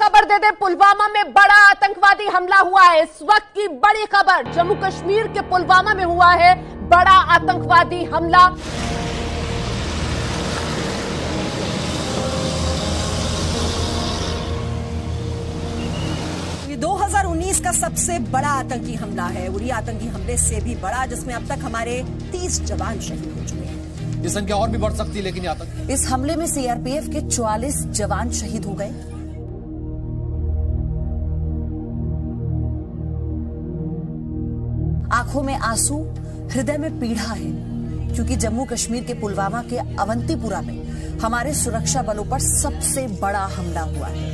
खबर दे दे, पुलवामा में बड़ा आतंकवादी हमला हुआ है। इस वक्त की बड़ी खबर, जम्मू कश्मीर के पुलवामा में हुआ है बड़ा आतंकवादी हमला। ये 2019 का सबसे बड़ा आतंकी हमला है। उरी आतंकी हमले से भी बड़ा, जिसमें अब तक हमारे 30 जवान शहीद हो चुके हैं। ये संख्या और भी बढ़ सकती है, लेकिन इस हमले में सीआरपीएफ के 44 जवान शहीद हो गए। आंखों में आंसू, हृदय में पीड़ा है, क्योंकि जम्मू कश्मीर के पुलवामा के अवंतीपुरा में हमारे सुरक्षा बलों पर सबसे बड़ा हमला हुआ है।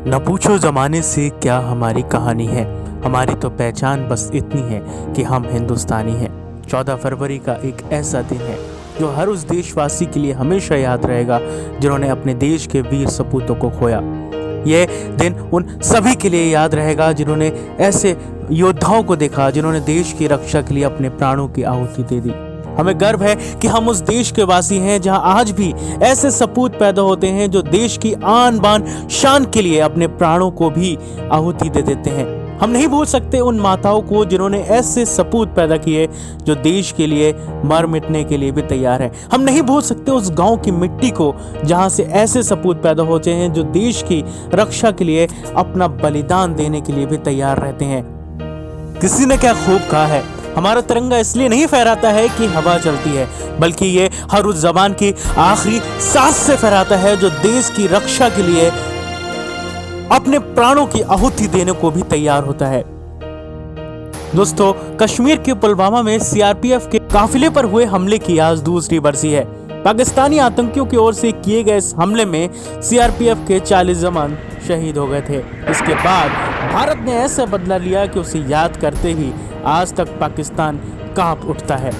न पूछो जमाने से क्या हमारी कहानी है, हमारी तो पहचान बस इतनी है कि हम हिंदुस्तानी हैं। 14 फरवरी का एक ऐसा दिन है जो हर उस देशवासी के लिए हमेशा याद रहेगा जिन्होंने अपने देश के वीर सपूतों को खोया। यह दिन उन सभी के लिए याद रहेगा जिन्होंने ऐसे योद्धाओं को देखा जिन्होंने देश की रक्षा के लिए अपने प्राणों की आहुति दे दी। हमें गर्व है कि हम उस देश के वासी हैं जहां आज भी ऐसे सपूत पैदा होते हैं जो देश की आन बान शान के लिए अपने प्राणों को भी आहुति दे देते हैं। हम नहीं भूल सकते उन माताओं को जिन्होंने ऐसे सपूत पैदा किए जो देश के लिए मर मिटने के लिए भी तैयार है। हम नहीं भूल सकते उस गांव की मिट्टी को जहां से ऐसे सपूत पैदा होते हैं जो देश की रक्षा के लिए अपना बलिदान देने के लिए भी तैयार रहते हैं। किसी ने क्या खूब कहा है, हमारा तिरंगा इसलिए नहीं फहराता है कि हवा चलती है, बल्कि ये हर उस जवान की आखिरी सांस से फहराता है जो देश की रक्षा के लिए अपने प्राणों की आहुति देने को भी तैयार होता है। दोस्तों, कश्मीर के पुलवामा में सीआरपीएफ के काफिले पर हुए हमले की आज दूसरी बरसी है। पाकिस्तानी आतंकियों की ओर से किए गए इस हमले में सीआरपीएफ के 40 जवान शहीद हो गए थे। इसके बाद भारत ने ऐसा बदला लिया कि उसे याद करते ही आज तक पाकिस्तान कांप उठता है।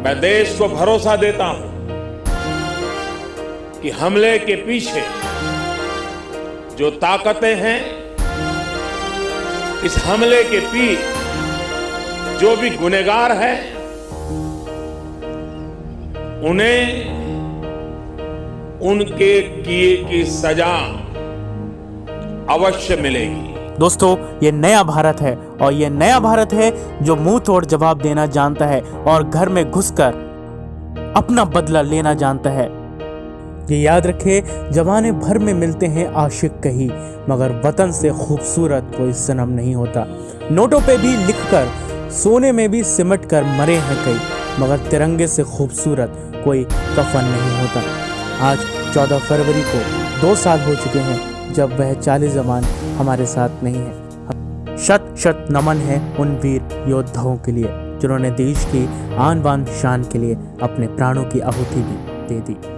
मैं देश को भरोसा देता हूं कि हमले के पीछे जो ताकतें हैं, इस हमले के पीछे जो भी गुनहगार हैं, उन्हें उनके किए की सजा अवश्य मिलेगी। दोस्तों, ये नया भारत है और ये नया भारत है जो मुंह तोड़ जवाब देना जानता है और घर में घुसकर अपना बदला लेना जानता है। ये याद रखे, जमाने भर में मिलते हैं आशिक कहीं, मगर वतन से खूबसूरत कोई सनम नहीं होता। नोटों पे भी लिखकर, सोने में भी सिमट कर मरे हैं कई, मगर तिरंगे से खूबसूरत कोई कफन नहीं होता। आज 14 फरवरी को 2 साल हो चुके हैं जब वह 40 जवान हमारे साथ नहीं है। शत शत नमन है उन वीर योद्धाओं के लिए जिन्होंने देश की आन बान शान के लिए अपने प्राणों की आहुति भी दे दी।